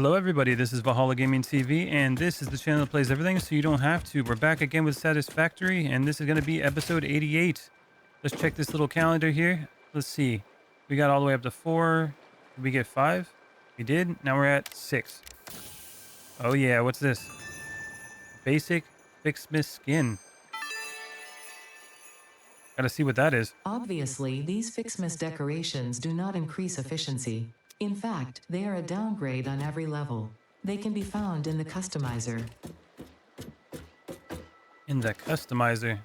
Hello everybody, this is Valhallagamingtv, and this is the channel that plays everything so you don't have to. We're back again with Satisfactory, and this is going to be episode 88. Let's check this little calendar here. Let's see. We got all the way up to 4. Did we get 5? We did. Now we're at 6. Oh yeah, what's this? Basic Fixsmith skin. Gotta see what that is. Obviously, these Fixmas decorations do not increase efficiency. In fact, they are a downgrade on every level. They can be found in the customizer. In the customizer.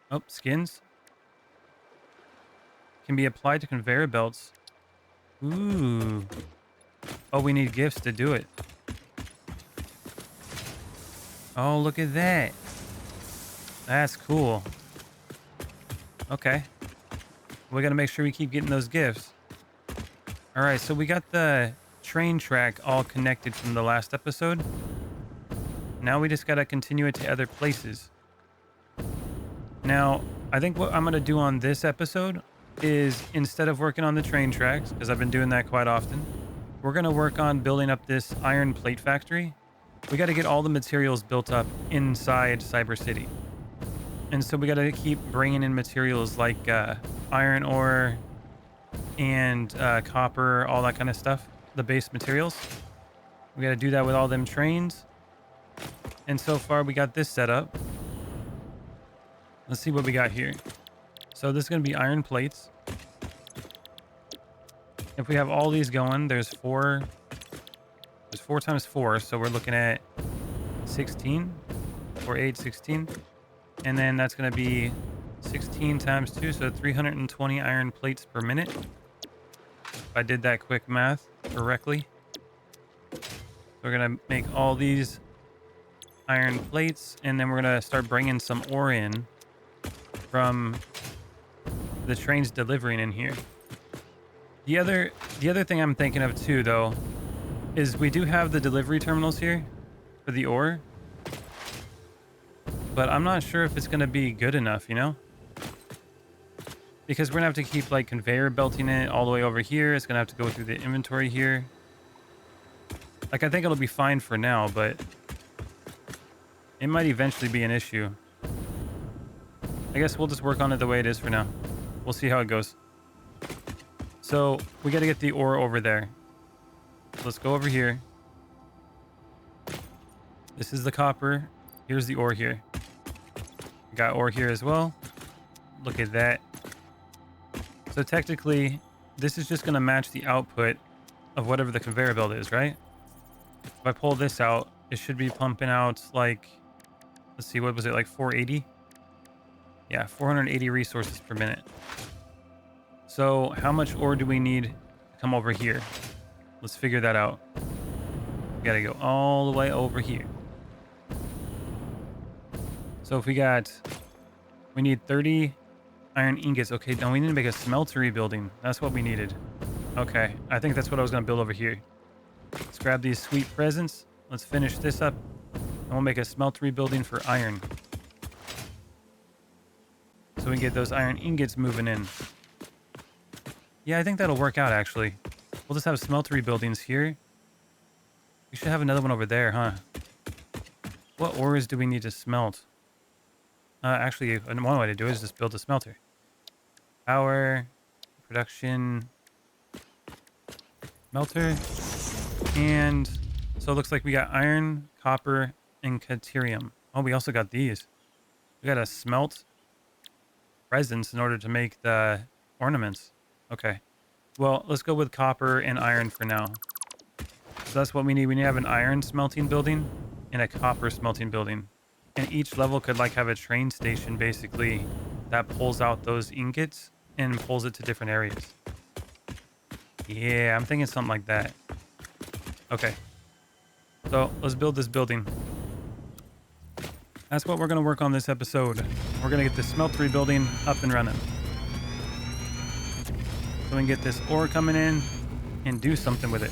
Oh, skins. Can be applied to conveyor belts. Ooh. Oh, we need gifts to do it. Oh, look at that. That's cool. Okay. We got to make sure we keep getting those gifts. All right, so we got the train track all connected from the last episode. Now we just got to continue it to other places. Now, I think what I'm going to do on this episode is instead of working on the train tracks, because I've been doing that quite often, we're going to work on building up this iron plate factory. We got to get all the materials built up inside Cyber City. And so we got to keep bringing in materials like iron ore and copper, all that kind of stuff, the base materials. We got to do that with all them trains. And so far we got this set up. Let's see what we got here. So this is going to be iron plates. If we have all these going, there's 4 times 4. So we're looking at 16 or 8, 16. And then that's going to be 16 times 2, so 320 iron plates per minute. If I did that quick math correctly. So we're going to make all these iron plates, and then we're going to start bringing some ore in from the trains delivering in here. The other thing I'm thinking of too, though, is we do have the delivery terminals here for the ore. But I'm not sure if it's going to be good enough, you know? Because we're going to have to keep like conveyor belting it all the way over here. It's going to have to go through the inventory here. Like, I think it'll be fine for now, but it might eventually be an issue. I guess we'll just work on it the way it is for now. We'll see how it goes. So we got to get the ore over there. So let's go over here. This is the copper. Here's the ore here. Got ore here as well. Look at that. So technically, this is just going to match the output of whatever the conveyor belt is, right? If I pull this out, it should be pumping out like, let's see, what was it, like 480? Yeah, 480 resources per minute. So how much ore do we need to come over here? Let's figure that out. We got to go all the way over here. So if we need 30 iron ingots. Okay, now we need to make a smeltery building. That's what we needed. Okay, I think that's what I was going to build over here. Let's grab these sweet presents. Let's finish this up. And we'll make a smeltery building for iron. So we can get those iron ingots moving in. Yeah, I think that'll work out, actually. We'll just have smeltery buildings here. We should have another one over there, huh? What ores do we need to smelt? Actually, one way to do it is just build a smelter. Power, production, smelter, and so it looks like we got iron, copper, and caterium. Oh, we also got these. We got to smelt resins in order to make the ornaments. Okay. Well, let's go with copper and iron for now. So that's what we need. We need to have an iron smelting building and a copper smelting building. And each level could like have a train station basically that pulls out those ingots and pulls it to different areas. Yeah, I'm thinking something like that. Okay. So let's build this building. That's what we're going to work on this episode. We're going to get the smeltery building up and running. So we can get this ore coming in and do something with it.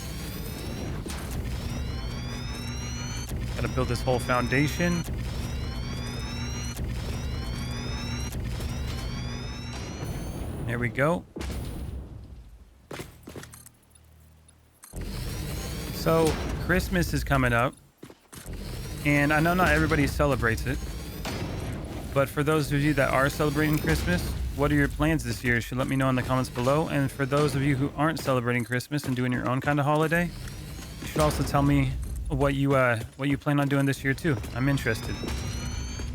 Got to build this whole foundation. There we go. So Christmas is coming up, and I know not everybody celebrates it, but for those of you that are celebrating Christmas, what are your plans this year? You should let me know in the comments below. And for those of you who aren't celebrating Christmas and doing your own kind of holiday, you should also tell me what you plan on doing this year too. I'm interested.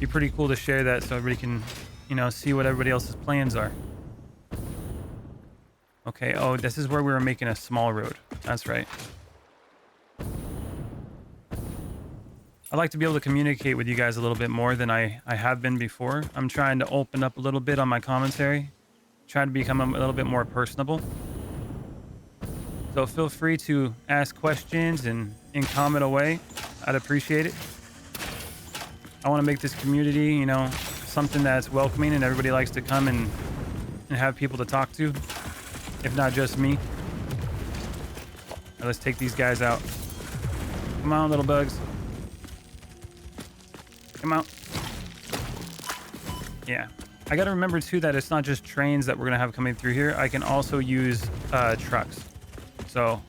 Be pretty cool to share that so everybody can, see what everybody else's plans are. Okay, oh, this is where we were making a small road. That's right. I'd like to be able to communicate with you guys a little bit more than I have been before. I'm trying to open up a little bit on my commentary, trying to become a little bit more personable. So feel free to ask questions and comment away. I'd appreciate it. I want to make this community, something that's welcoming and everybody likes to come and have people to talk to, if not just me. Now let's take these guys out. Come on, little bugs. Come out. Yeah. I got to remember too that it's not just trains that we're going to have coming through here. I can also use trucks. So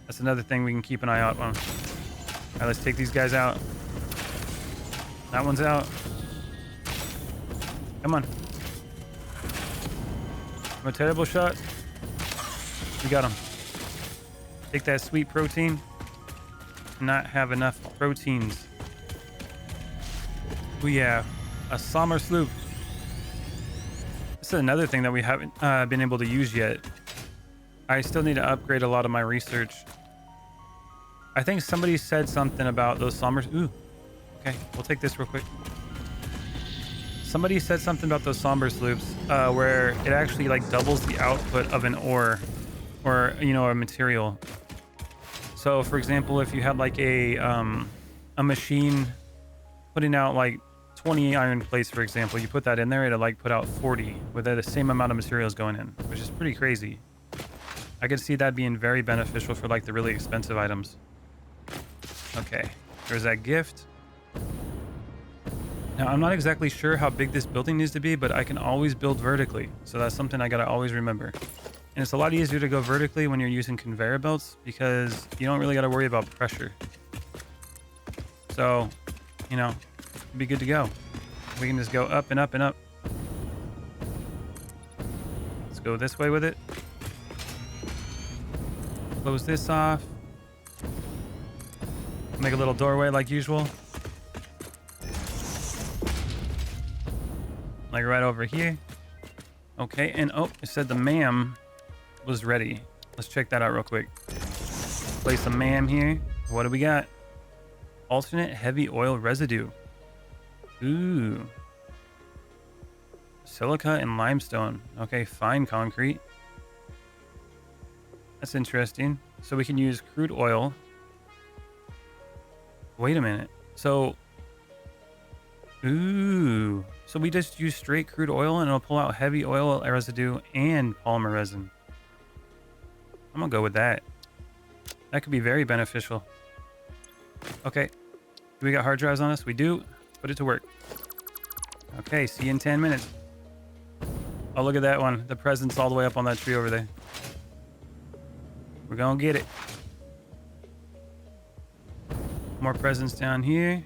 that's another thing we can keep an eye out on. All right, let's take these guys out. That one's out. Come on. I'm a terrible shot. We got him. Take that sweet protein. Not have enough proteins. We have a summer sloop. This is another thing that we haven't been able to use yet. I still need to upgrade a lot of my research. I think somebody said something about those sombers. Ooh, okay, we'll take this real quick. Somebody said something about those somber sloops where it actually like doubles the output of an ore or a material. So for example, if you had like a machine putting out like 20 iron plates, for example, you put that in there, it'll like put out 40 with the same amount of materials going in, which is pretty crazy. I could see that being very beneficial for like the really expensive items. Okay, there's that gift. Now, I'm not exactly sure how big this building needs to be, but I can always build vertically. So that's something I gotta always remember. And it's a lot easier to go vertically when you're using conveyor belts because you don't really gotta worry about pressure. So, be good to go. We can just go up and up and up. Let's go this way with it. Close this off. Make a little doorway like usual. Like right over here. Okay, and oh, it said the MAM was ready. Let's check that out real quick. Place a MAM here. What do we got? Alternate heavy oil residue. Ooh. Silica and limestone. Okay, fine concrete. That's interesting. So we can use crude oil. Wait a minute. So, ooh. So we just use straight crude oil and it'll pull out heavy oil residue and polymer resin. I'm gonna go with that. That could be very beneficial. Okay. Do we got hard drives on us? We do. Put it to work. Okay, see you in 10 minutes. Oh, look at that one. The present's all the way up on that tree over there. We're gonna get it. More presents down here.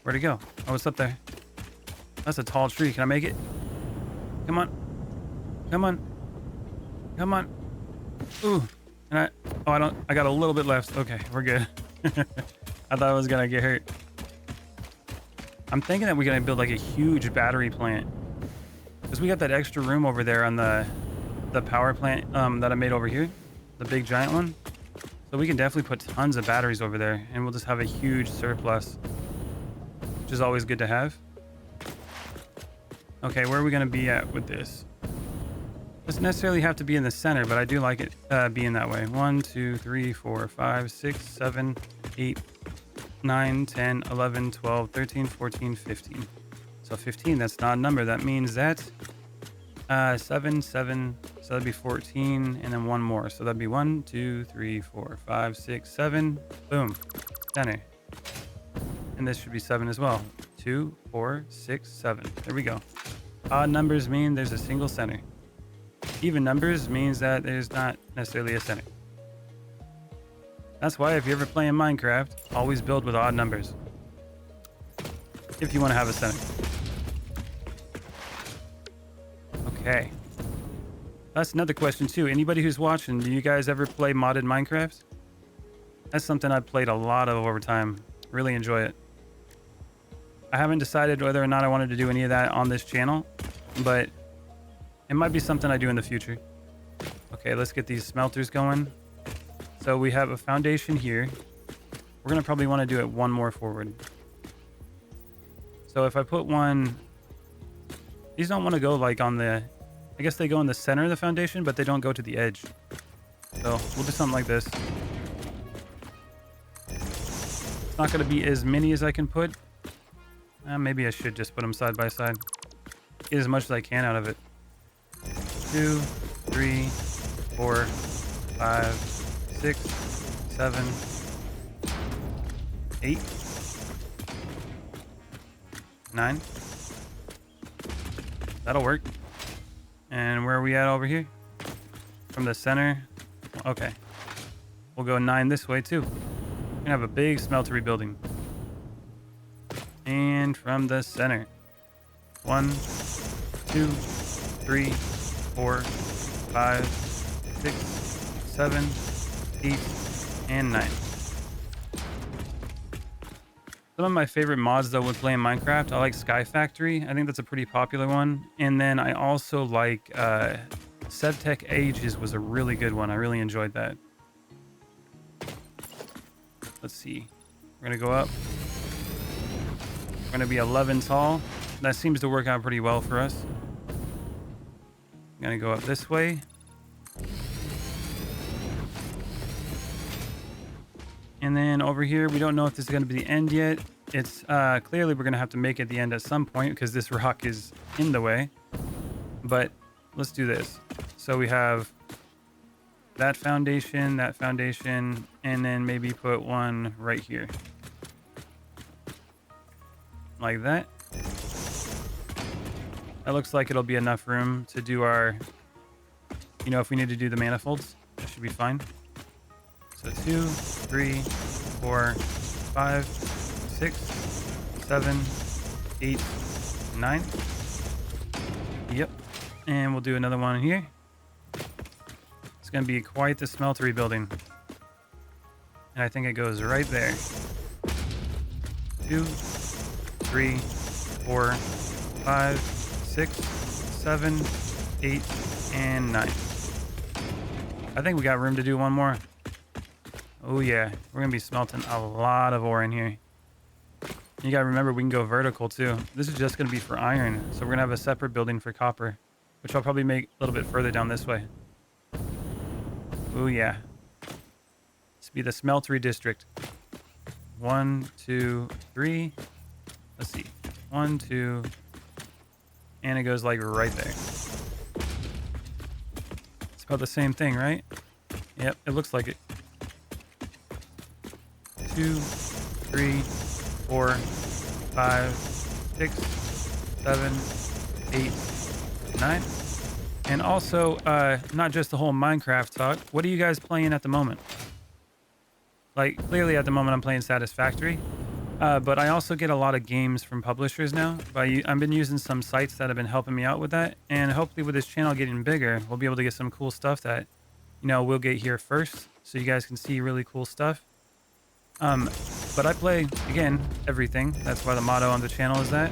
Where'd it go? Oh, it's up there. That's a tall tree. Can I make it? Come on. Come on. Come on. Ooh. And I got a little bit left. Okay, we're good. I thought I was gonna get hurt. I'm thinking that we're gonna build like a huge battery plant. Because we got that extra room over there on the power plant that I made over here. The big giant one. So we can definitely put tons of batteries over there and we'll just have a huge surplus. Which is always good to have. Okay, where are we gonna be at with this? Doesn't necessarily have to be in the center, but I do like it being that way. 1, 2, 3, 4, 5, 6, 7, 8, 9, 10, 11, 12, 13, 14, 15. So 15, that's not a number. That means that 7, 7, so that'd be 14, and then one more. So that'd be 1, 2, 3, 4, 5, 6, 7. Boom. Center. And this should be 7 as well. 2, 4, 6, 7. There we go. Odd numbers mean there's a single center. Even numbers means that there's not necessarily a center. That's why if you're ever playing Minecraft, always build with odd numbers. If you want to have a center. Okay. That's another question too. Anybody who's watching, do you guys ever play modded Minecraft? That's something I've played a lot of over time. Really enjoy it. I haven't decided whether or not I wanted to do any of that on this channel, but it might be something I do in the future. Okay, let's get these smelters going. So we have a foundation here. We're going to probably want to do it one more forward. So if I put one, these don't want to go like on the, I guess they go in the center of the foundation, but they don't go to the edge. So we'll do something like this. It's not going to be as many as I can put. Maybe I should just put them side by side. Get as much as I can out of it. 2, 3, 4, 5, 6, 7, 8, 9. That'll work. And where are we at over here? From the center. Okay. We'll go 9 this way too. We're gonna have a big smeltery building. And from the center. 1, 2, 3, 4, 5, 6, 7, 8, and 9. Some of my favorite mods though when playing Minecraft, I like Sky-Factory. I think that's a pretty popular one. And then I also like Sevtech Ages was a really good one. I really enjoyed that. Let's see. We're gonna go up. We're gonna be 11 tall. That seems to work out pretty well for us. I'm gonna go up this way. And then over here, we don't know if this is going to be the end yet. It's clearly we're going to have to make it the end at some point because this rock is in the way. But let's do this. So we have that foundation, and then maybe put one right here. Like that. That looks like it'll be enough room to do our, you know, if we need to do the manifolds, that should be fine. So 2, 3, 4, 5, 6, 7, 8, 9. Yep. And we'll do another one here. It's going to be quite the smeltery building. And I think it goes right there. 2, 3, 4, 5, 6, 7, 8, and 9. I think we got room to do one more. Oh yeah, we're gonna be smelting a lot of ore in here. You gotta remember we can go vertical too. This is just gonna be for iron, so we're gonna have a separate building for copper, which I'll probably make a little bit further down this way. Oh yeah. This will be the smeltery district. 1, 2, 3. Let's see. 1, 2, and it goes like right there. It's about the same thing, right? Yep, it looks like it. 2, 3, 4, 5, 6, 7, 8, 9. And also, not just the whole Minecraft talk. What are you guys playing at the moment? Like, clearly at the moment I'm playing Satisfactory. But I also get a lot of games from publishers now. I've been using some sites that have been helping me out with that. And hopefully with this channel getting bigger, we'll be able to get some cool stuff that, you know, we'll get here first. So you guys can see really cool stuff. But I play, again, everything. That's why the motto on the channel is that.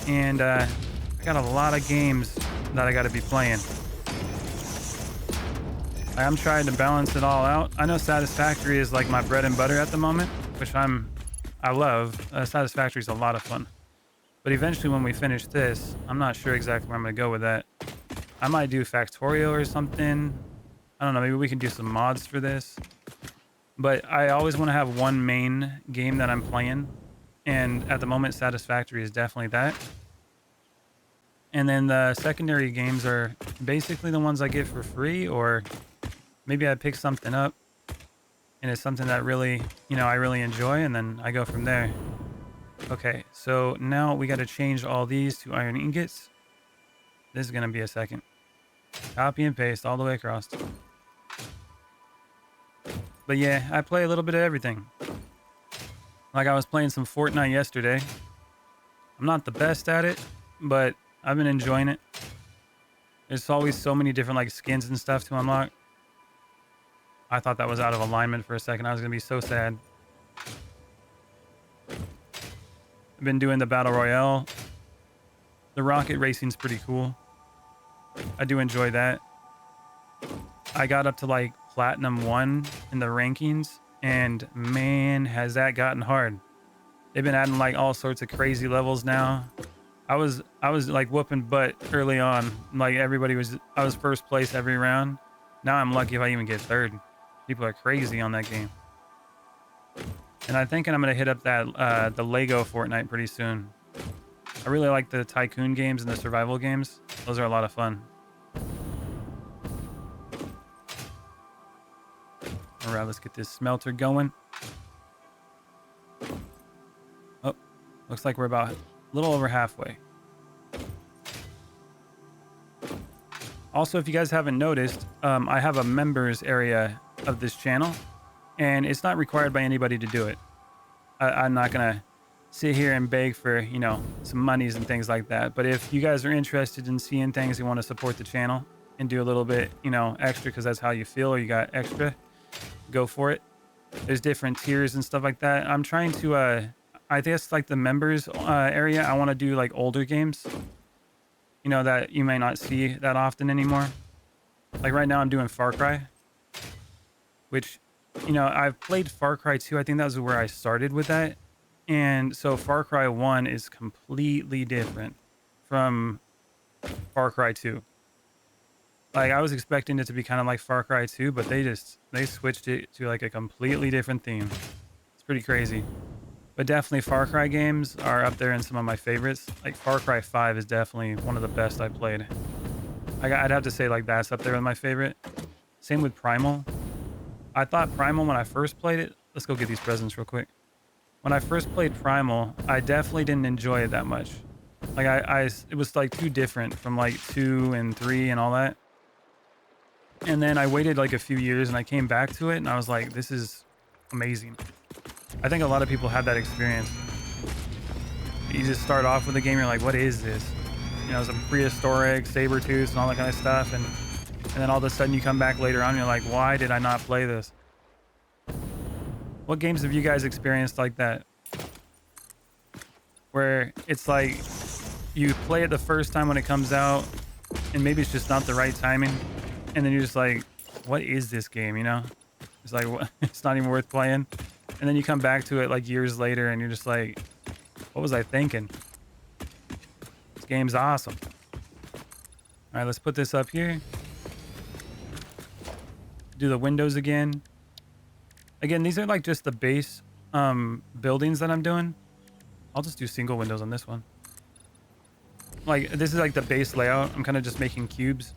And I got a lot of games that I got to be playing. I'm trying to balance it all out. I know Satisfactory is like my bread and butter at the moment, which I love. Satisfactory is a lot of fun. But eventually when we finish this, I'm not sure exactly where I'm going to go with that. I might do Factorio or something. I don't know, maybe we can do some mods for this. But I always want to have one main game that I'm playing. And at the moment, Satisfactory is definitely that. And then the secondary games are basically the ones I get for free, or maybe I pick something up and it's something that really, you know, I really enjoy, and then I go from there. Okay, so now we got to change all these to iron ingots. This is going to be a second. Copy and paste all the way across. But yeah, I play a little bit of everything. Like I was playing some Fortnite yesterday. I'm not the best at it, but I've been enjoying it. There's always so many different like skins and stuff to unlock. I thought that was out of alignment for a second. I was gonna be so sad. I've been doing the battle royale. The rocket racing's pretty cool. I do enjoy that. I got up to like platinum 1 in the rankings, and man, has that gotten hard. They've been adding like all sorts of crazy levels now. I was like whooping butt early on. Like I was first place every round. Now I'm lucky if I even get third. People are crazy on that game. And I'm thinking I'm gonna hit up that the Lego Fortnite pretty soon. I really like the tycoon games and the survival games. Those are a lot of fun. All right, let's get this smelter going. Oh, looks like we're about a little over halfway. Also, if you guys haven't noticed, I have a members area of this channel, and it's not required by anybody to do it. I'm not gonna sit here and beg for, you know, some monies and things like that. But if you guys are interested in seeing things and want to support the channel and do a little bit, you know, extra because that's how you feel, or you got extra, go for it. There's different tiers and stuff like that. I'm trying to, I guess like the members area, I want to do like older games, you know, that you may not see that often anymore. Like right now I'm doing Far Cry, which, you know, I've played Far Cry 2. I think that was where I started with that. And so Far Cry 1 is completely different from Far Cry 2. Like I was expecting it to be kind of like Far Cry 2, but they switched it to like a completely different theme. It's pretty crazy. But definitely Far Cry games are up there in some of my favorites. Like Far Cry 5 is definitely one of the best I played. I'd have to say like that's up there with my favorite. Same with Primal. I thought Primal when I first played it. Let's go get these presents real quick. When I first played Primal, I definitely didn't enjoy it that much. Like it was like too different from like 2 and 3 and all that. And then I waited like a few years and I came back to it and I was like, this is amazing. I think a lot of people have that experience. You just start off with the game, you're like, what is this? You know, some prehistoric saber tooths and all that kind of stuff. And then all of a sudden you come back later on and you're like, why did I not play this? What games have you guys experienced like that? Where it's like you play it the first time when it comes out and maybe it's just not the right timing. And then you're just like, what is this game? You know, it's like, it's not even worth playing. And then you come back to it like years later and you're just like, what was I thinking? This game's awesome. All right, let's put this up here. Do the windows again. Again, these are like just the base buildings that I'm doing. I'll just do single windows on this one. Like this is like the base layout. I'm kind of just making cubes.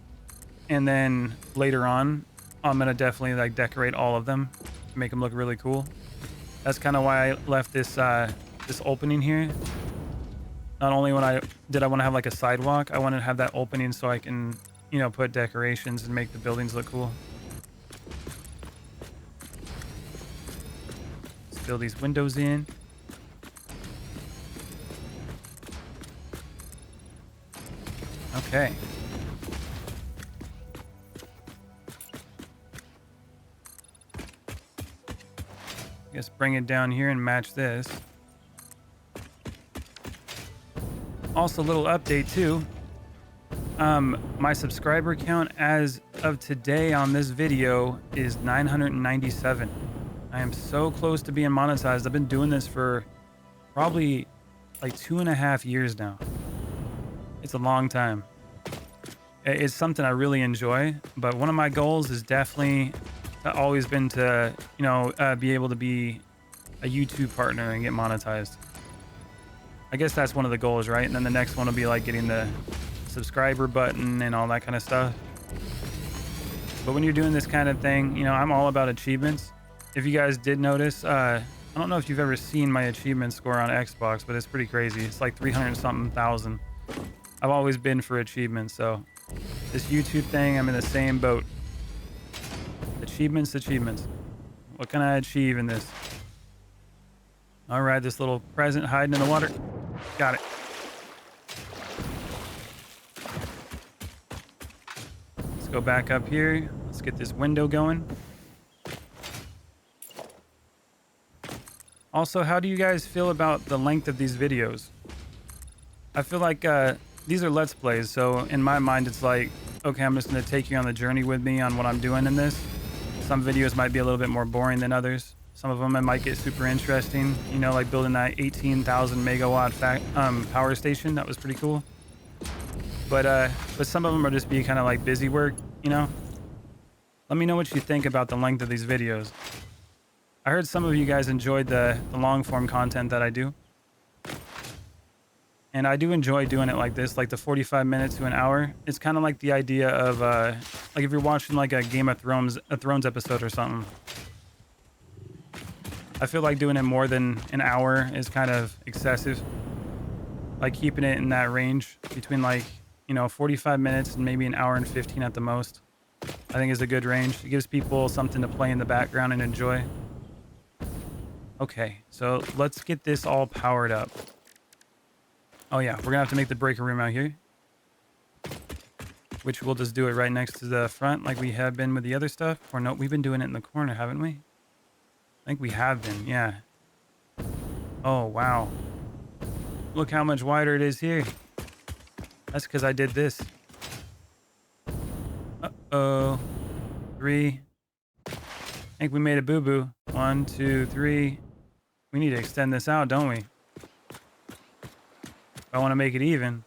And then later on, I'm going to definitely like decorate all of them to make them look really cool. That's kind of why I left this this opening here. Not only did I want to have like a sidewalk, I wanted to have that opening so I can, you know, put decorations and make the buildings look cool. Let's fill these windows in. Okay. Guess bring it down here and match this. Also, a little update too. My subscriber count as of today on this video is 997. I am so close to being monetized. I've been doing this for probably like 2.5 years now. It's a long time. It's something I really enjoy, but one of my goals is definitely always been to, you know, be able to be a YouTube partner and get monetized. I guess that's one of the goals, right? And then the next one will be like getting the subscriber button and all that kind of stuff. But when you're doing this kind of thing, you know, I'm all about achievements. If you guys did notice, I don't know if you've ever seen my achievement score on Xbox, but it's pretty crazy. It's like 300-something thousand. I've always been for achievements, so this YouTube thing, I'm in the same boat. Achievements. What can I achieve in this? All right, this little present hiding in the water. Got it. Let's go back up here. Let's get this window going. Also, how do you guys feel about the length of these videos? I feel like these are Let's Plays, so in my mind, it's like, okay, I'm just going to take you on the journey with me on what I'm doing in this. Some videos might be a little bit more boring than others. Some of them I might get super interesting, you know, like building that 18,000 megawatt power station. That was pretty cool. But some of them are just be kind of like busy work, you know? Let me know what you think about the length of these videos. I heard some of you guys enjoyed the long form content that I do. And I do enjoy doing it like this, like the 45 minutes to an hour. It's kind of like the idea of, like if you're watching like a Game of Thrones, episode or something. I feel like doing it more than an hour is kind of excessive. Like keeping it in that range between like, you know, 45 minutes and maybe an hour and 15 at the most, I think is a good range. It gives people something to play in the background and enjoy. Okay, so let's get this all powered up. Oh yeah, we're gonna have to make the breaker room out here, which we'll just do it right next to the front like we have been with the other stuff. Or no, we've been doing it in the corner, haven't we? I think we have been, yeah. Oh, wow. Look how much wider it is here. That's because I did this. Uh-oh. 3. I think we made a boo-boo. 1, 2, 3. We need to extend this out, don't we? I want to make it even.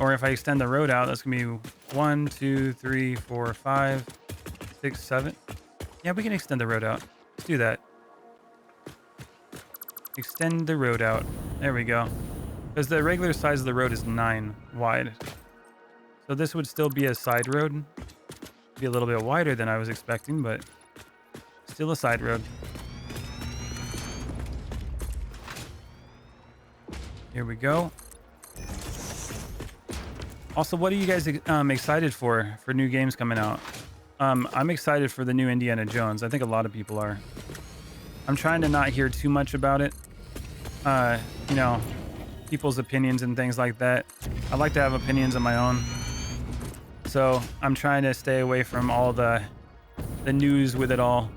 Or if I extend the road out, that's going to be 1, 2, 3, 4, 5, 6, 7. Yeah, we can extend the road out. Let's do that. Extend the road out. There we go. Because the regular size of the road is 9 wide. So this would still be a side road. Be a little bit wider than I was expecting, but still a side road. Here we go. Also, what are you guys excited for new games coming out? I'm excited for the new Indiana Jones. I think a lot of people are. I'm trying to not hear too much about it. You know, people's opinions and things like that. I like to have opinions of my own. So I'm trying to stay away from all the news with it all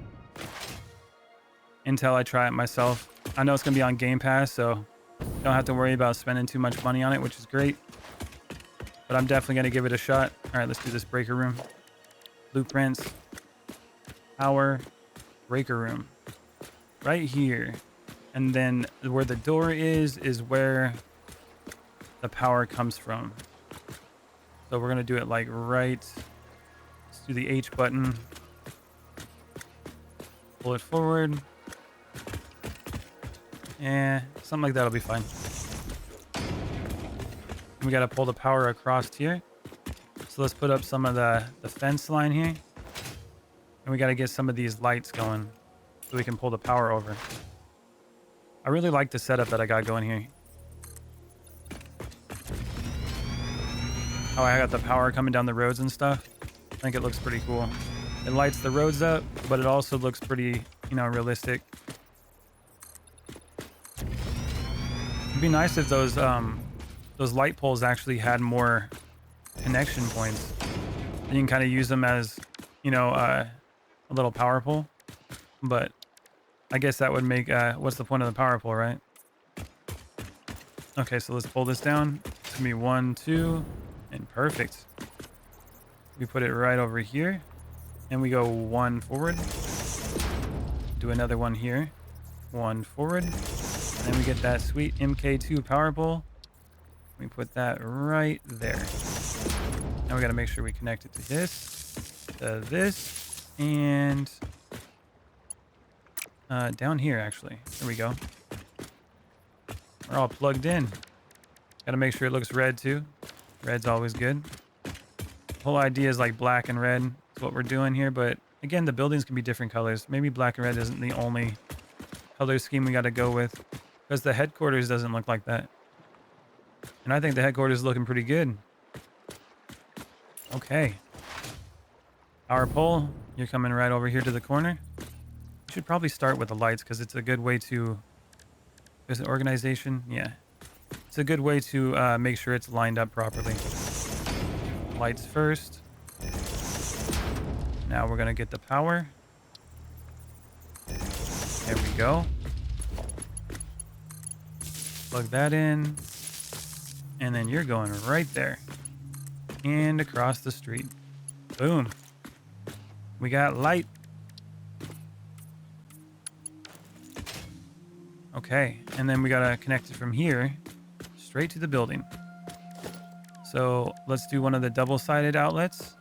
until I try it myself. I know it's going to be on Game Pass, so don't have to worry about spending too much money on it, which is great. But I'm definitely going to give it a shot. All right, let's do this breaker room. Blueprints. Power. Breaker room. Right here. And then where the door is where the power comes from. So we're going to do it like right. Let's do the H button. Pull it forward. Yeah, something like that'll be fine. We got to pull the power across here. So let's put up some of the fence line here. And we got to get some of these lights going so we can pull the power over. I really like the setup that I got going here. How I got the power coming down the roads and stuff. I think it looks pretty cool. It lights the roads up, but it also looks pretty, you know, realistic. It'd be nice if those light poles actually had more connection points. And you can kind of use them as, you know, a little power pole. But I guess that would make, what's the point of the power pole, right? Okay, so let's pull this down. It's gonna be 1, 2, and perfect. We put it right over here. And we go 1 forward. Do another one here. 1 forward. And we get that sweet MK2 power pole. We put that right there. Now we got to make sure we connect it to this, and down here actually. There we go. We're all plugged in. Got to make sure it looks red too. Red's always good. The whole idea is like black and red is what we're doing here, but again, the buildings can be different colors. Maybe black and red isn't the only color scheme we got to go with, because the headquarters doesn't look like that. And I think the headquarters is looking pretty good. Okay. Power pole. You're coming right over here to the corner. We should probably start with the lights because it's a good way to... There's an organization. Yeah. It's a good way to make sure it's lined up properly. Lights first. Now we're going to get the power. There we go. Plug that in. And then you're going right there. And across the street. Boom. We got light. Okay. And then we got to connect it from here straight to the building. So let's do one of the double-sided outlets,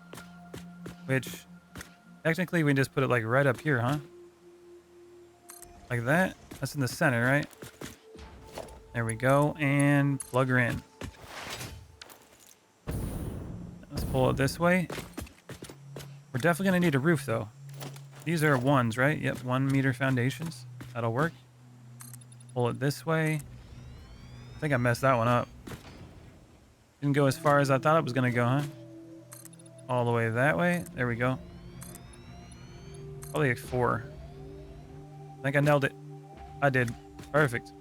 which technically we just put it like right up here, huh? Like that. That's in the center, right? There we go. And plug her in. Let's pull it this way. We're definitely going to need a roof, though. These are ones, right? Yep, 1 meter foundations. That'll work. Pull it this way. I think I messed that one up. Didn't go as far as I thought it was going to go, huh? All the way that way. There we go. Probably like 4. I think I nailed it. I did. Perfect.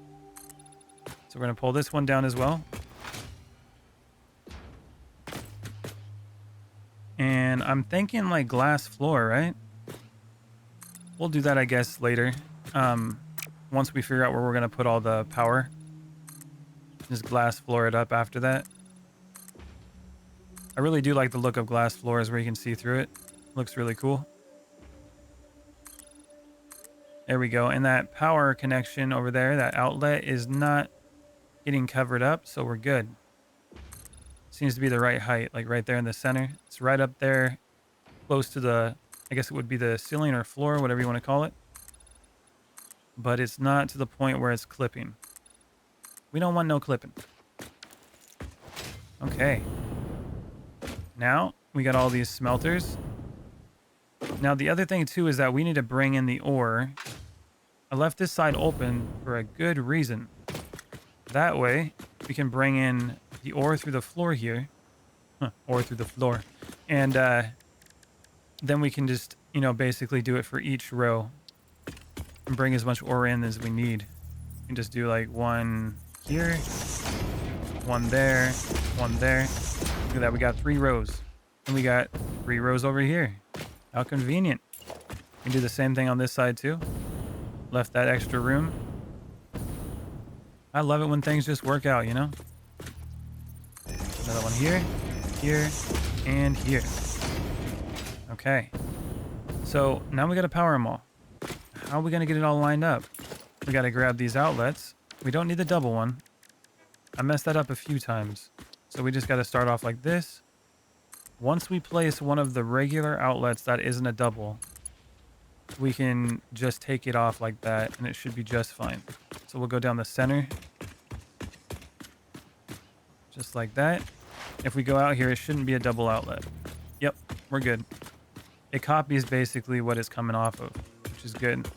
So we're going to pull this one down as well. And I'm thinking like glass floor, right? We'll do that, I guess, later. Once we figure out where we're going to put all the power. Just glass floor it up after that. I really do like the look of glass floors where you can see through it. Looks really cool. There we go. And that power connection over there, that outlet is not getting covered up, so we're good. Seems to be the right height, like right there in the center. It's right up there, close to the, I guess it would be the ceiling or floor, whatever you want to call it. But it's not to the point where it's clipping. We don't want no clipping. Okay. Now we got all these smelters. Now the other thing too is that we need to bring in the ore. I left this side open for a good reason. That way we can bring in the ore through the floor here. Ore through the floor. And then we can just, you know, basically do it for each row. And bring as much ore in as we need. You can just do like 1 here, 1 there, 1 there. Look at that, we got 3 rows. And we got 3 rows over here. How convenient. We can do the same thing on this side too. Left that extra room. I love it when things just work out, you know? Another one here, here, and here. Okay. So now we got to power them all. How are we going to get it all lined up? We got to grab these outlets. We don't need the double one. I messed that up a few times. So we just got to start off like this. Once we place one of the regular outlets that isn't a double, we can just take it off like that and it should be just fine. So we'll go down the center. Just like that. If we go out here, it shouldn't be a double outlet. Yep, we're good. It copies basically what it's coming off of, which is good.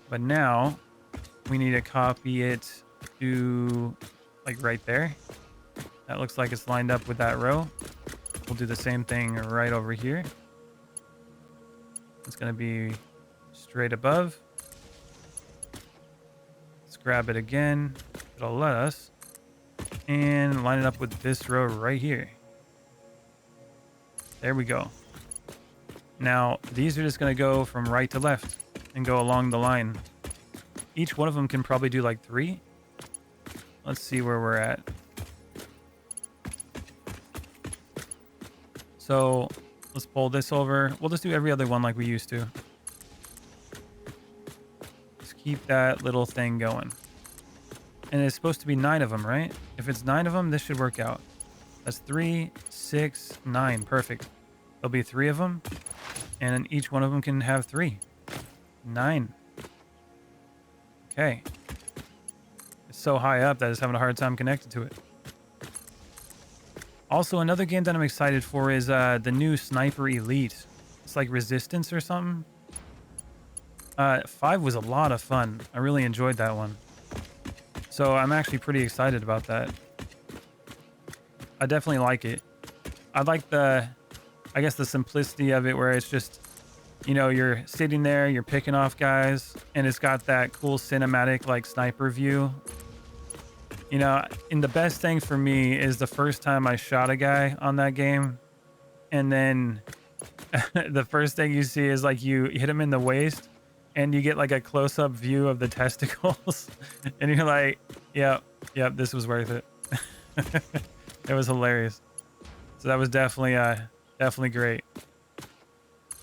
But now we need to copy it to like right there. That looks like it's lined up with that row. We'll do the same thing right over here. It's going to be straight above. Let's grab it again. It'll let us. And line it up with this row right here. There we go. Now, these are just going to go from right to left and go along the line. Each one of them can probably do like 3. Let's see where we're at. So let's pull this over. We'll just do every other one like we used to. Just keep that little thing going. And it's supposed to be 9 of them, right? If it's 9 of them, this should work out. That's 3, 6, 9. Perfect. There'll be 3 of them. And then each one of them can have 3. 9. Okay. It's so high up that it's having a hard time connected to it. Also, another game that I'm excited for is the new Sniper Elite. It's like Resistance or something. 5 was a lot of fun. I really enjoyed that one. So I'm actually pretty excited about that. I definitely like it. I like the, I guess the simplicity of it where it's just you know, you're sitting there, you're picking off guys, and it's got that cool cinematic like sniper view. You know, and the best thing for me is the first time I shot a guy on that game, and then the first thing you see is like you hit him in the waist, and you get like a close-up view of the testicles, and you're like, "Yep, yep, this was worth it." It was hilarious. So that was definitely great.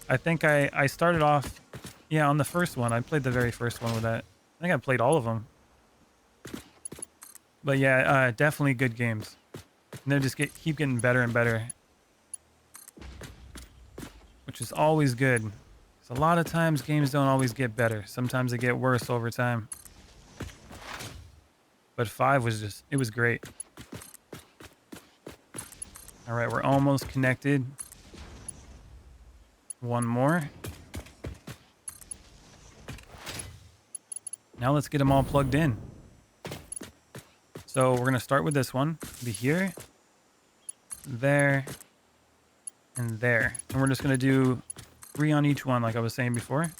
I think I started off, yeah, on the first one. I played the very first one with that. I think I played all of them. But yeah, definitely good games. And they just keep getting better and better, which is always good. 'Cause a lot of times games don't always get better. Sometimes they get worse over time. But 5 was just, it was great. All right, we're almost connected. One more. Now let's get them all plugged in. So we're going to start with this one. Be here, there, and there. And we're just going to do 3 on each one, like I was saying before.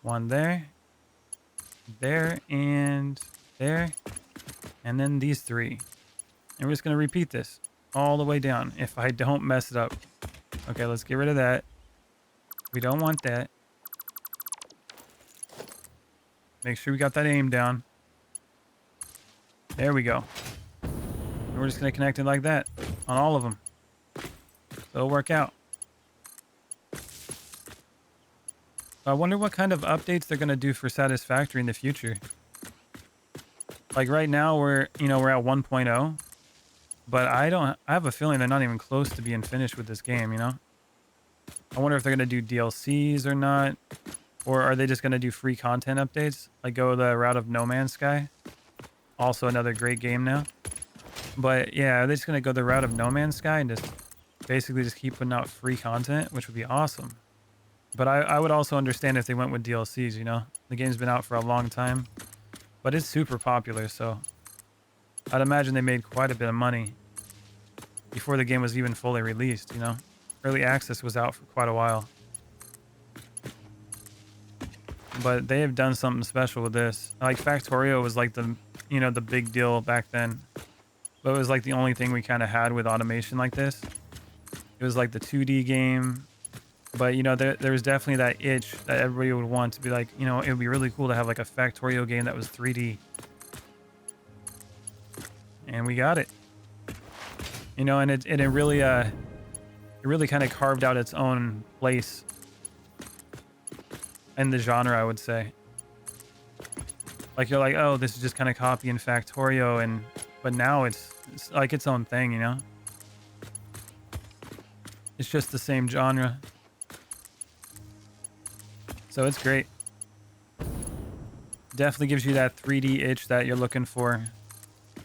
1 there, there, and there. And then these 3. And we're just going to repeat this all the way down if I don't mess it up. Okay, let's get rid of that. We don't want that. Make sure we got that aim down. There we go. And we're just going to connect it like that on all of them. It'll work out. I wonder what kind of updates they're going to do for Satisfactory in the future. Like right now we're at 1.0, but I have a feeling they're not even close to being finished with this game, you know? I wonder if they're going to do DLCs or not, or are they just going to do free content updates, like go the route of No Man's Sky? Also another great game now. But yeah, are they just going to go the route of No Man's Sky and just basically just keep putting out free content, which would be awesome. But I would also understand if they went with DLCs, you know? The game's been out for a long time, but it's super popular, so I'd imagine they made quite a bit of money before the game was even fully released, you know? Early access was out for quite a while. But they have done something special with this. Like Factorio was like the big deal back then. But it was like the only thing we kind of had with automation like this. It was like the 2D game. But, you know, there was definitely that itch that everybody would want to be like, you know, it would be really cool to have like a Factorio game that was 3D. And we got it. You know, and it really kind of carved out its own place in the genre, I would say. Like you're like, oh, this is just kind of copying Factorio, but now it's like its own thing, you know? It's just the same genre. So it's great. Definitely gives you that 3D itch that you're looking for.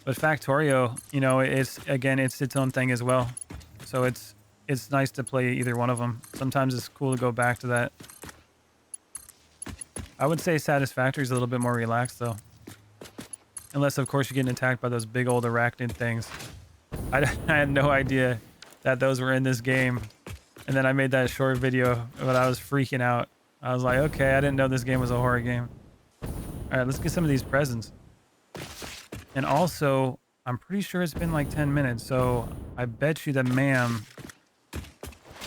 But Factorio, you know, it's its own thing as well. So it's nice to play either one of them. Sometimes it's cool to go back to that. I would say Satisfactory is a little bit more relaxed though. Unless of course you're getting attacked by those big old arachnid things. I had no idea that those were in this game. And then I made that short video, but I was freaking out. I was like, okay, I didn't know this game was a horror game. All right, let's get some of these presents. And also, I'm pretty sure it's been like 10 minutes, so I bet you that ma'am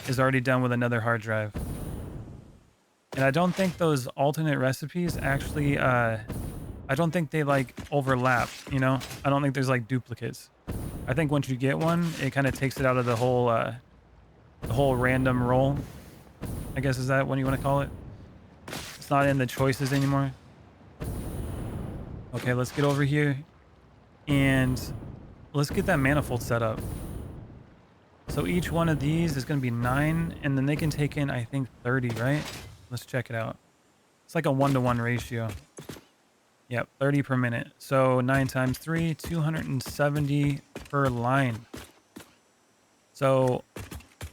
is already done with another hard drive. And I don't think those alternate recipes actually, I don't think they like overlap, you know? I don't think there's like duplicates. I think once you get one, it kind of takes it out of the whole random roll. I guess is that what you want to call it? It's not in the choices anymore. Okay, let's get over here and let's get that manifold set up. So each one of these is going to be 9, and then they can take in, I think, 30, right? Let's check it out. It's like a 1-to-1 ratio. Yep, 30 per minute. So 9 times 3, 270 per line. So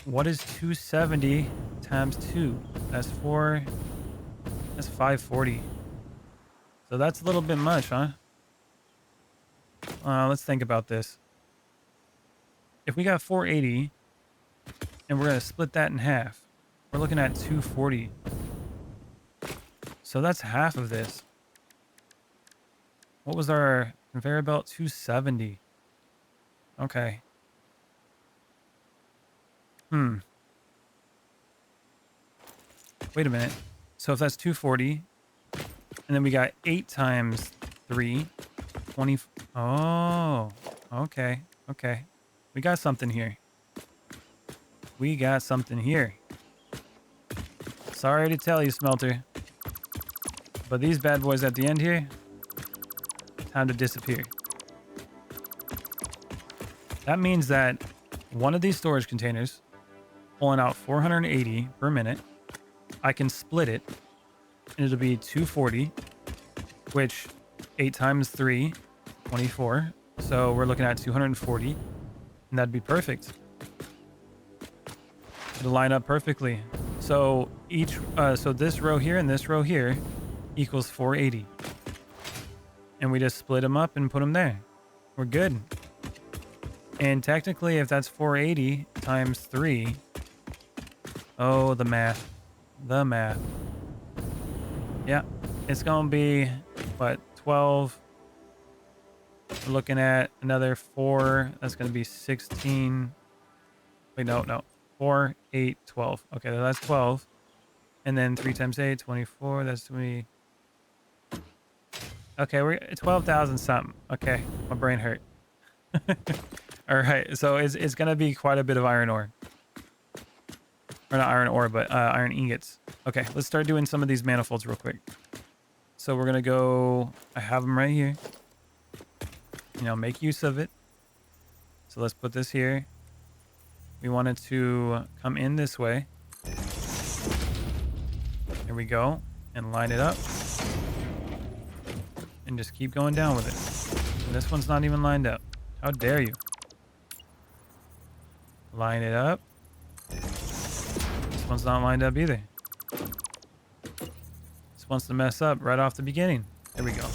what is 270 times 2? That's 4. That's 540. So that's a little bit much, huh? Let's think about this. If we got 480 and we're going to split that in half, we're looking at 240. So that's half of this. What was our conveyor belt? 270. Okay. Hmm. Wait a minute. So if that's 240, and then we got 8 times 3, 20. Oh, okay. Okay. We got something here. We got something here. Sorry to tell you, Smelter. But these bad boys at the end here, time to disappear. That means that one of these storage containers, pulling out 480 per minute, I can split it, and it'll be 240, which 8 times 3, 24. So we're looking at 240, and that'd be perfect. It'll line up perfectly. So so this row here and this row here equals 480. And we just split them up and put them there. We're good. And technically, if that's 480 times 3, oh, the math. The math. Yeah, it's going to be, what, 12. We're looking at another 4. That's going to be 16. Wait, no. 4, 8, 12. Okay, that's 12. And then 3 times 8, 24. That's 20. Okay, we're 12,000 something. Okay, my brain hurt. All right, so it's going to be quite a bit of iron ore. Or not iron ore, but iron ingots. Okay, let's start doing some of these manifolds real quick. So we're going to go... I have them right here. Make use of it. So let's put this here. We want it to come in this way. There we go. And line it up. And just keep going down with it. And this one's not even lined up. How dare you? Line it up. This one's not lined up either. This wants to mess up right off the beginning. There we go.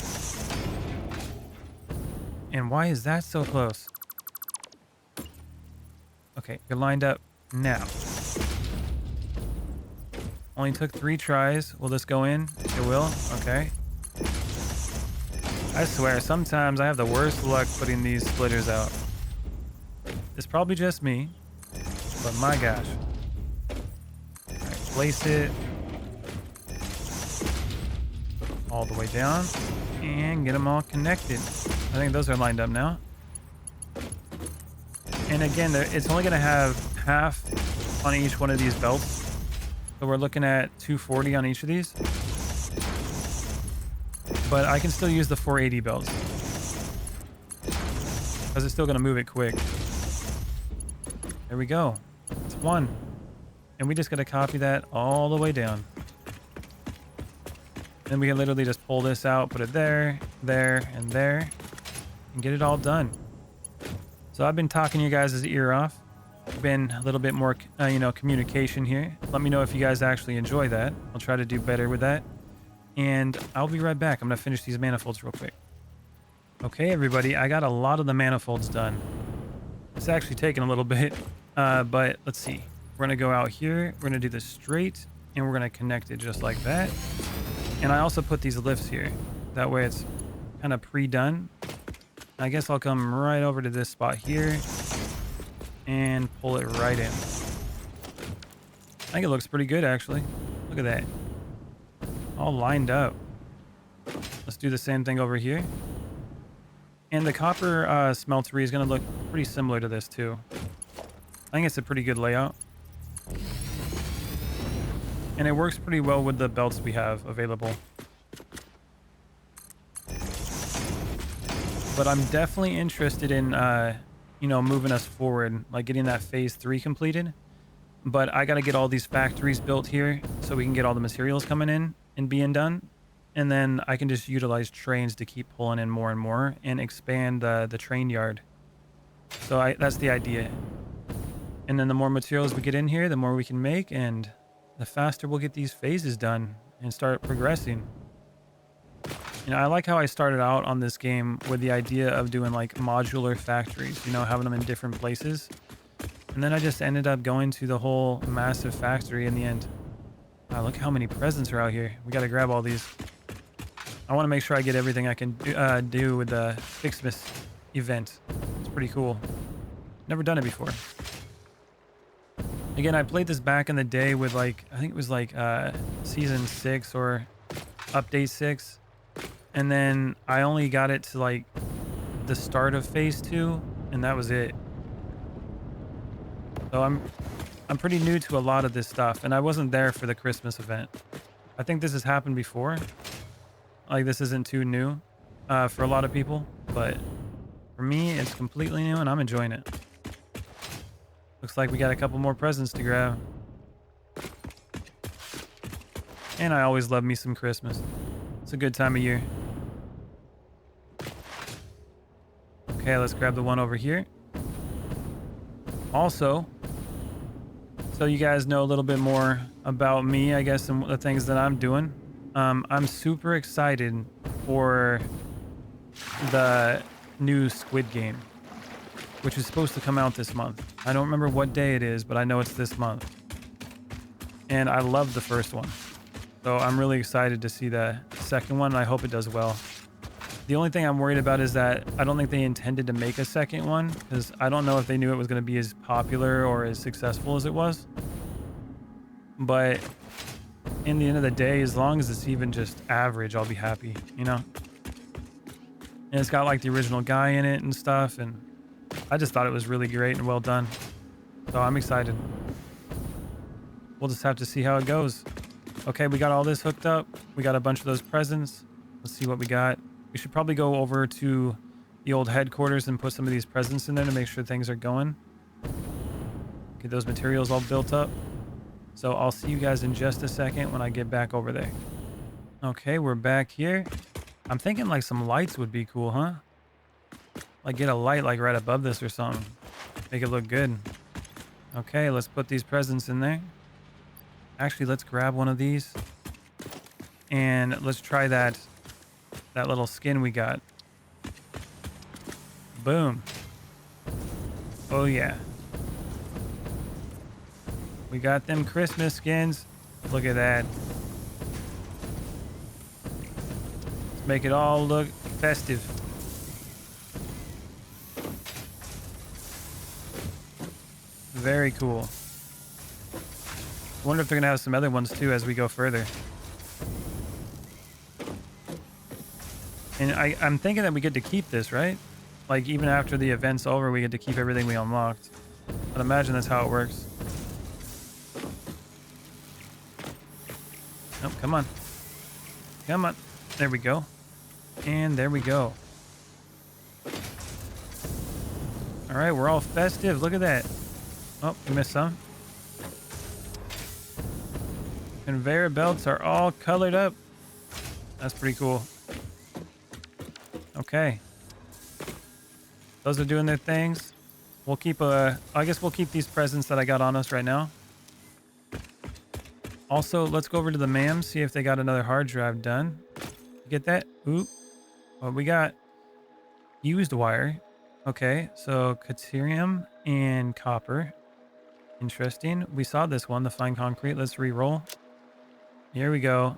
And why is that so close? Okay, you're lined up now. Only took 3 tries. Will this go in? It will? Okay. I swear, sometimes I have the worst luck putting these splitters out. It's probably just me, but my gosh. Alright, place it all the way down and get them all connected. I think those are lined up now. And again, it's only going to have half on each one of these belts. So we're looking at 240 on each of these. But I can still use the 480 belts, because it's still going to move it quick. There we go. It's 1. And we just got to copy that all the way down. Then we can literally just pull this out, put it there, there, and there, and get it all done. So I've been talking you guys' ear off. Been a little bit more, communication here. Let me know if you guys actually enjoy that. I'll try to do better with that. And I'll be right back. I'm going to finish these manifolds real quick. Okay, everybody. I got a lot of the manifolds done. It's actually taken a little bit, but let's see. We're going to go out here. We're going to do this straight, and we're going to connect it just like that. And I also put these lifts here. That way it's kind of pre-done. I guess I'll come right over to this spot here and pull it right in. I think it looks pretty good, actually. Look at that. All lined up. Let's do the same thing over here. And the copper smeltery is going to look pretty similar to this too. I think it's a pretty good layout. And it works pretty well with the belts we have available. But I'm definitely interested in, moving us forward, like getting that phase 3 completed. But I got to get all these factories built here so we can get all the materials coming in and being done. And then I can just utilize trains to keep pulling in more and more and expand the train yard. So that's the idea. And then the more materials we get in here, the more we can make, and the faster we'll get these phases done and start progressing. I like how I started out on this game with the idea of doing like modular factories, having them in different places. And then I just ended up going to the whole massive factory in the end. Wow, look how many presents are out here. We got to grab all these. I want to make sure I get everything I can do with the Fixmas event. It's pretty cool. Never done it before. Again, I played this back in the day with like, I think it was like season 6 or update 6. And then I only got it to like the start of phase 2 and that was it. So I'm pretty new to a lot of this stuff and I wasn't there for the Christmas event. I think this has happened before. Like this isn't too new for a lot of people, but for me, it's completely new and I'm enjoying it. Looks like we got a couple more presents to grab. And I always love me some Christmas. It's a good time of year. Okay, let's grab the one over here. Also, so you guys know a little bit more about me, I guess, and the things that I'm doing. I'm super excited for the new Squid Game, which is supposed to come out this month. I don't remember what day it is, but I know it's this month. And I love the first one. So I'm really excited to see the second one, and I hope it does well. The only thing I'm worried about is that I don't think they intended to make a second one, because I don't know if they knew it was going to be as popular or as successful as it was. But in the end of the day, as long as it's even just average, I'll be happy, you know? And it's got like the original guy in it and stuff, and I just thought it was really great and well done. So I'm excited. We'll just have to see how it goes. Okay, we got all this hooked up. We got a bunch of those presents. Let's see what we got. We should probably go over to the old headquarters and put some of these presents in there to make sure things are going. Get those materials all built up. So I'll see you guys in just a second when I get back over there. Okay, we're back here. I'm thinking like some lights would be cool, huh? Like get a light like right above this or something. Make it look good. Okay, let's put these presents in there. Actually, let's grab one of these. And let's try that little skin we got. Boom. Oh yeah. We got them Christmas skins. Look at that. Let's make it all look festive. Very cool. I wonder if they're gonna have some other ones too as we go further. And I'm thinking that we get to keep this, right? Like even after the event's over, we get to keep everything we unlocked. I'd imagine that's how it works. Oh, come on. Come on. There we go. And there we go. All right, we're all festive. Look at that. Oh, we missed some. Conveyor belts are all colored up. That's pretty cool. Okay. Those are doing their things. We'll keep I guess we'll keep these presents that I got on us right now. Also, let's go over to the MAM, see if they got another hard drive done. Get that? Oop. What we got? Used wire. Okay, so Caterium and copper. Interesting. We saw this one, the fine concrete. Let's re-roll. Here we go.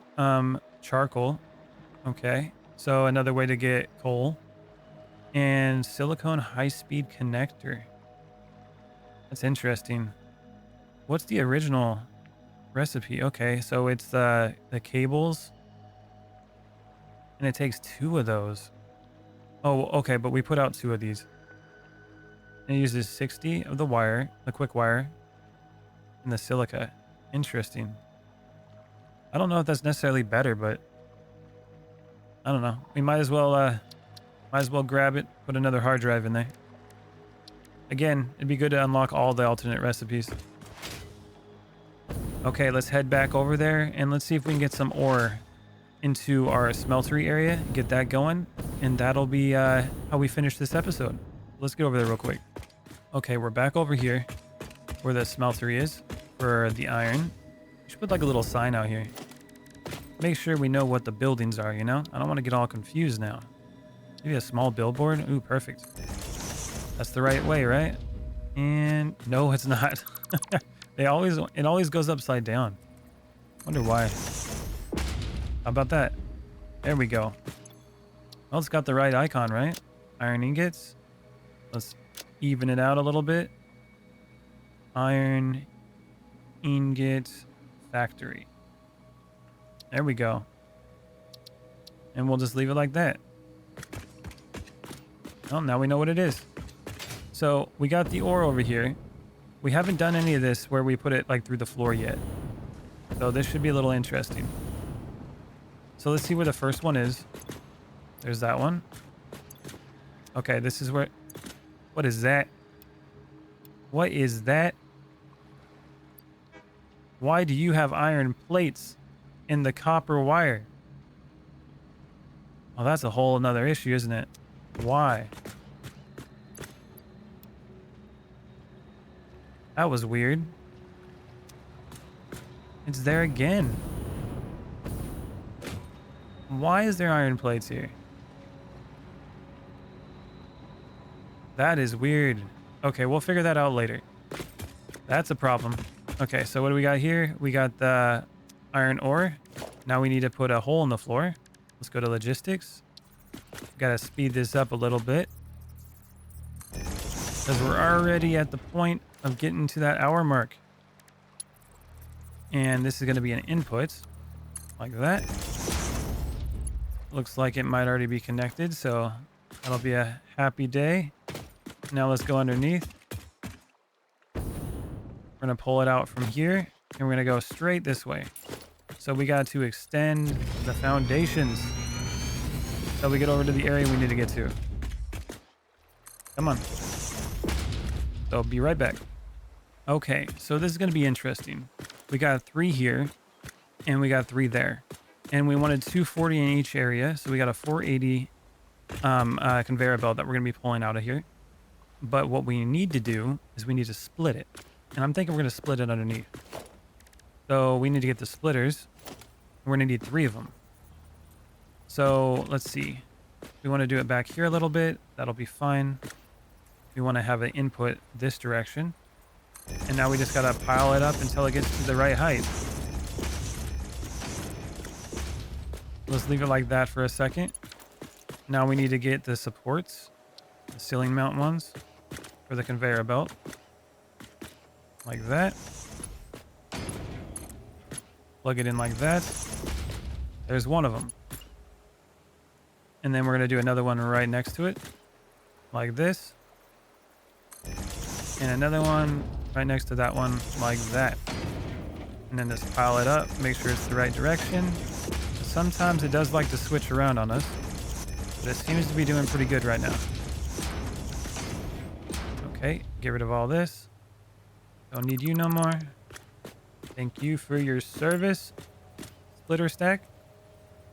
Charcoal. Okay. So another way to get coal. And silicone high-speed connector. That's interesting. What's the original recipe? Okay, so it's the cables. And it takes 2 of those. Oh, okay, but we put out 2 of these. And it uses 60 of the wire, the quick wire, and the silica. Interesting. I don't know if that's necessarily better, but I don't know. We might as well grab it, put another hard drive in there. Again, it'd be good to unlock all the alternate recipes. Okay, let's head back over there and let's see if we can get some ore into our smeltery area, get that going, and that'll be how we finish this episode. Let's get over there real quick. Okay, we're back over here where the smeltery is for the iron. We should put like a little sign out here. Make sure we know what the buildings are, you know? I don't want to get all confused now. Maybe a small billboard? Ooh, perfect. That's the right way, right? And no, it's not. It always goes upside down. Wonder why. How about that? There we go. Well, it's got the right icon, right? Iron ingots. Let's even it out a little bit. Iron ingot factory. There we go. And we'll just leave it like that. Well, now we know what it is. So we got the ore over here. We haven't done any of this where we put it like through the floor yet. So this should be a little interesting. So let's see where the first one is. There's that one. Okay, this is where... What is that? What is that? Why do you have iron plates in the copper wire? Oh, that's a whole another issue, isn't it? Why? That was weird. It's there again. Why is there iron plates here? That is weird. Okay, we'll figure that out later. That's a problem. Okay, so what do we got here? We got the iron ore. Now we need to put a hole in the floor. Let's go to logistics. Gotta speed this up a little bit, because we're already at the point of getting to that hour mark. And this is going to be an input like that. Looks like it might already be connected, so that'll be a happy day. Now let's go underneath. We're going to pull it out from here, and we're going to go straight this way. So we got to extend the foundations so we get over to the area we need to get to. Come on. So be right back. Okay, so this is going to be interesting. We got 3 here, and we got 3 there. And we wanted 240 in each area, so we got a 480 conveyor belt that we're going to be pulling out of here. But what we need to do is we need to split it. And I'm thinking we're going to split it underneath. So we need to get the splitters. We're going to need 3 of them. So let's see. We want to do it back here a little bit. That'll be fine. We want to have an input this direction. And now we just got to pile it up until it gets to the right height. Let's leave it like that for a second. Now we need to get the supports, the ceiling mount ones for the conveyor belt. Like that. Plug it in like that. There's one of them. And then we're going to do another one right next to it. Like this. And another one right next to that one like that. And then just pile it up, make sure it's the right direction. Sometimes it does like to switch around on us, but it seems to be doing pretty good right now. Okay, get rid of all this. Don't need you no more. Thank you for your service. Splitter stack.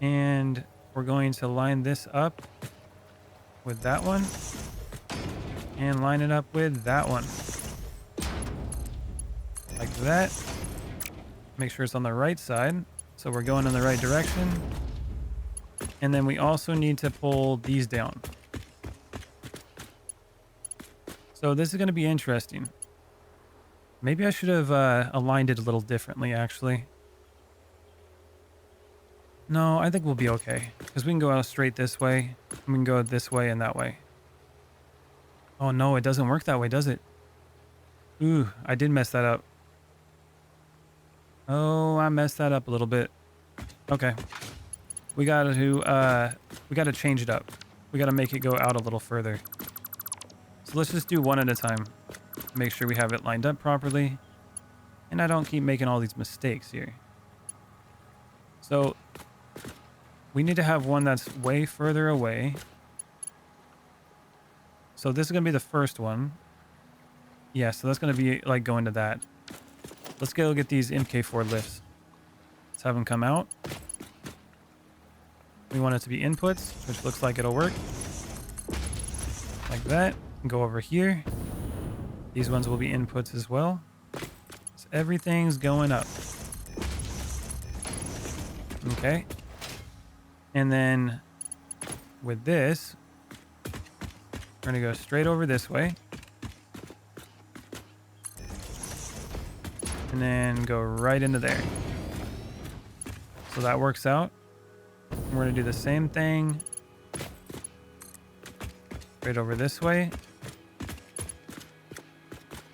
And we're going to line this up with that one. And line it up with that one. Like that. Make sure it's on the right side. So we're going in the right direction. And then we also need to pull these down. So this is going to be interesting. Maybe I should have aligned it a little differently, actually. No, I think we'll be okay. Because we can go out straight this way. And we can go this way and that way. Oh no, it doesn't work that way, does it? Ooh, I did mess that up. Oh, I messed that up a little bit. Okay. We gotta change it up. We gotta make it go out a little further. So let's just do one at a time. Make sure we have it lined up properly. And I don't keep making all these mistakes here. So we need to have one that's way further away. So this is going to be the first one. Yeah, so that's going to be like going to that. Let's go get these MK4 lifts. Let's have them come out. We want it to be inputs, which looks like it'll work. Like that. Go over here. These ones will be inputs as well. So everything's going up. Okay. And then with this, we're going to go straight over this way. And then go right into there. So that works out. We're going to do the same thing right over this way.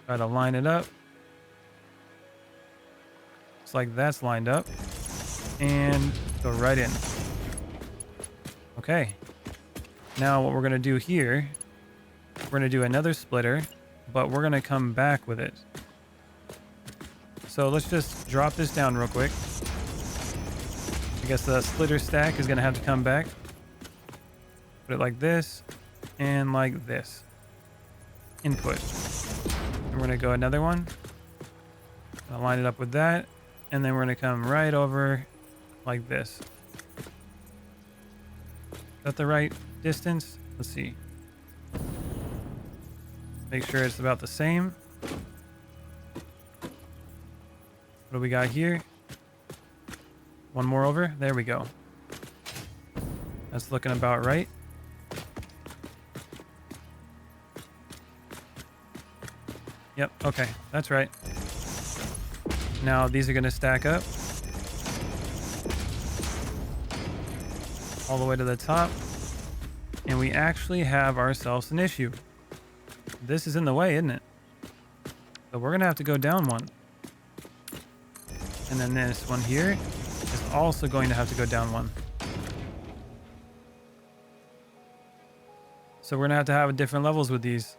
Try to line it up. Looks like that's lined up. And go right in. Okay. Now what we're going to do here, we're going to do another splitter, but we're going to come back with it. So let's just drop this down real quick. I guess the splitter stack is going to have to come back. Put it like this and like this. Input. And we're going to go another one. I'll line it up with that. And then we're going to come right over like this. Is that the right distance? Let's see. Make sure it's about the same. What do we got here? One more over. There we go. That's looking about right. Yep. Okay. That's right. Now these are going to stack up all the way to the top. And we actually have ourselves an issue. This is in the way, isn't it? So we're going to have to go down one. And then this one here is also going to have to go down one. So we're going to have different levels with these.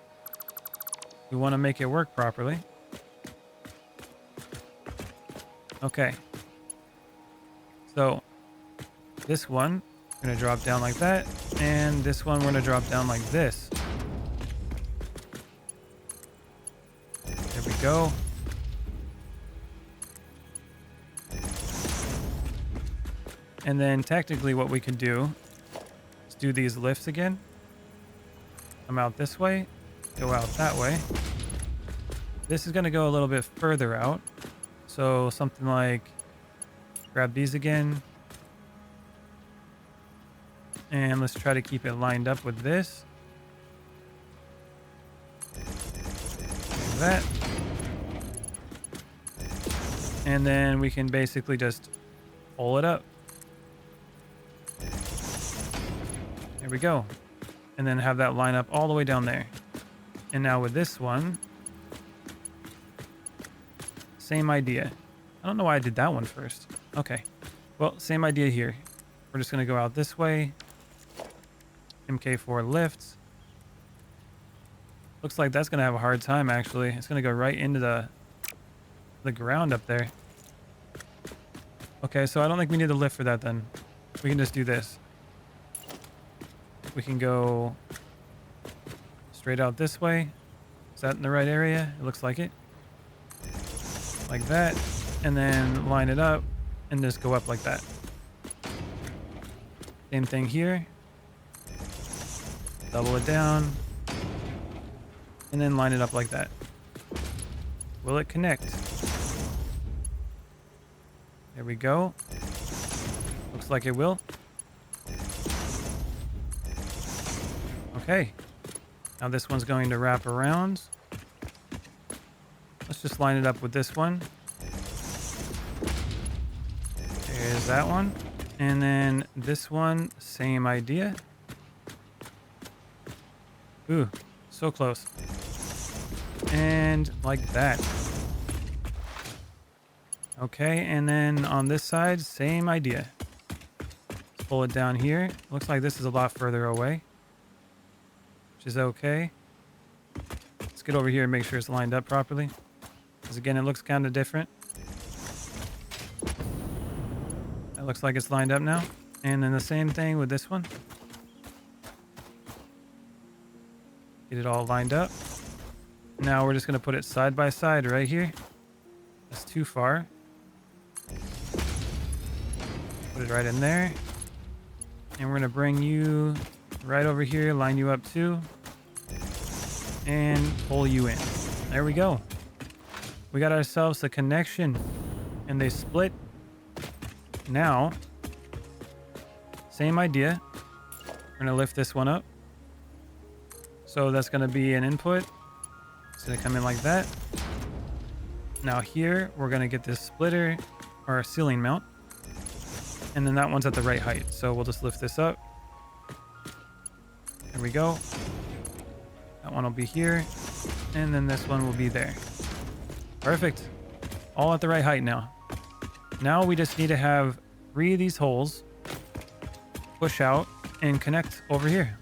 We want to make it work properly. Okay. So this one, we're going to drop down like that. And this one, we're going to drop down like this. There we go. And then technically what we can do is do these lifts again. Come out this way, go out that way. This is going to go a little bit further out. So something like grab these again. And let's try to keep it lined up with this. Like that. And then we can basically just pull it up. There we go. And then have that line up all the way down there. And now with this one, same idea. I don't know why I did that one first. Okay. Well, same idea here. We're just going to go out this way. MK4 lifts. Looks like that's going to have a hard time, actually. It's going to go right into the ground up there. Okay, so I don't think we need a lift for that then. We can just do this. We can go straight out this way. Is that in the right area? It looks like it. Like that. And then line it up and just go up like that. Same thing here. Double it down. And then line it up like that. Will it connect? There we go. Looks like it will. Okay. Now this one's going to wrap around. Let's just line it up with this one. There's that one. And then this one, same idea. Ooh, so close. And like that. Okay, and then on this side, same idea. Let's pull it down here. Looks like this is a lot further away, which is okay. Let's get over here and make sure it's lined up properly. Because again, it looks kind of different. That looks like it's lined up now. And then the same thing with this one. Get it all lined up. Now we're just going to put it side by side right here. That's too far. Put it right in there. And we're going to bring you right over here, line you up too. And pull you in. There we go. We got ourselves a connection. And they split. Now, same idea. We're going to lift this one up. So that's going to be an input. It's going to come in like that. Now here, we're going to get this splitter or ceiling mount. and then that one's at the right height. So we'll just lift this up. There we go. That one will be here, and then this one will be there. Perfect. All at the right height now. Now we just need to have 3 of these holes push out and connect over here.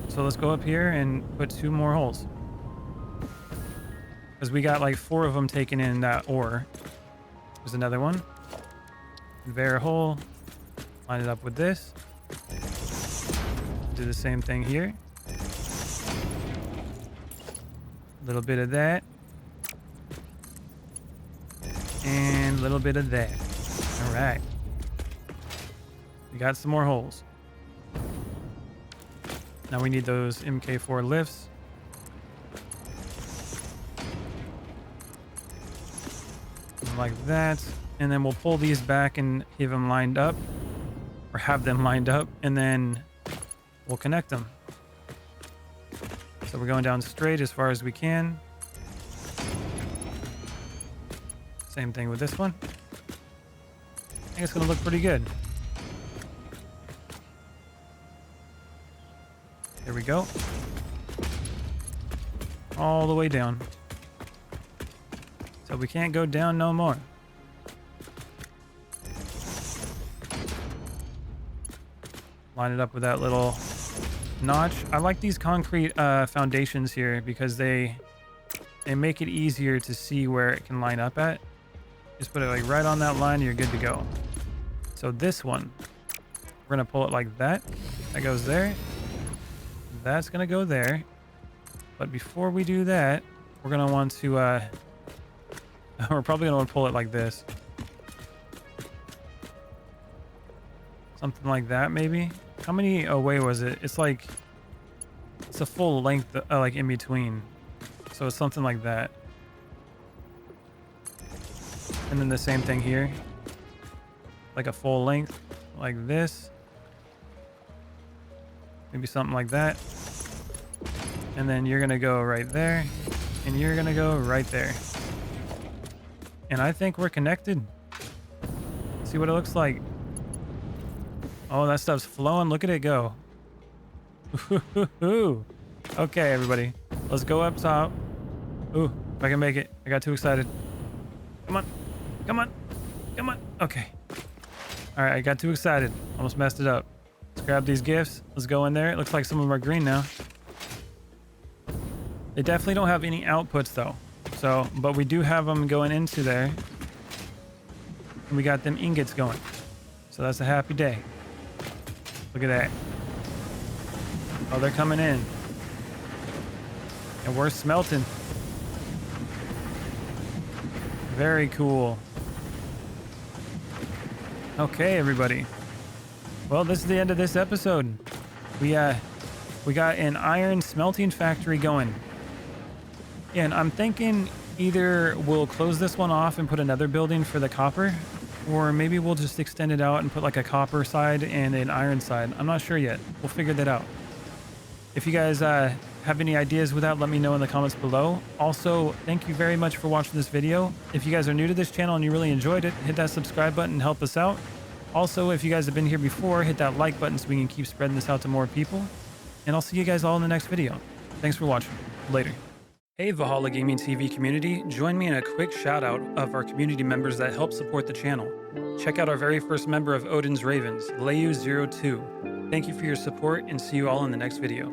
So let's go up here and put 2 more holes. Because we got like 4 of them taken in that ore. There's another one. Conveyor hole. Line it up with this. Do the same thing here. A little bit of that. And a little bit of that. All right. We got some more holes. Now we need those MK4 lifts. Like that. And then we'll pull these back and have them lined up. Or have them lined up. And then we'll connect them. So we're going down straight as far as we can. Same thing with this one. I think it's going to look pretty good. There we go. All the way down. So we can't go down no more. Line it up with that little notch. I like these concrete foundations here because they make it easier to see where it can line up at. Just put it like right on that line, you're good to go. So this one, we're gonna pull it like that. That goes there. That's gonna go there. But before we do that, we're gonna want to we're probably gonna want to pull it like this. Something like that maybe. How many away was it? It's like it's a full length like in between. So it's something like that. And then the same thing here. Like a full length like this. Maybe something like that. And then you're gonna go right there. And you're gonna go right there. And I think we're connected. See what it looks like. Oh, that stuff's flowing. Look at it go. Okay, everybody. Let's go up top. Ooh, if I can make it. I got too excited. Come on. Come on. Come on. Okay. All right, I got too excited. Almost messed it up. Let's grab these gifts. Let's go in there. It looks like some of them are green now. They definitely don't have any outputs though. So, but we do have them going into there. And we got them ingots going. So that's a happy day. Look at that. Oh, they're coming in. And we're smelting. Very cool. Okay, everybody. Well, this is the end of this episode. We got an iron smelting factory going. Yeah, and I'm thinking either we'll close this one off and put another building for the copper, or maybe we'll just extend it out and put like a copper side and an iron side. I'm not sure yet. We'll figure that out. If you guys have any ideas with that, let me know in the comments below. Also, thank you very much for watching this video. If you guys are new to this channel and you really enjoyed it, hit that subscribe button and help us out. Also, if you guys have been here before, hit that like button so we can keep spreading this out to more people. And I'll see you guys all in the next video. Thanks for watching. Later. Hey Valhalla Gaming TV community, join me in a quick shout out of our community members that help support the channel. Check out our very first member of Odin's Ravens, Leyu02. Thank you for your support and see you all in the next video.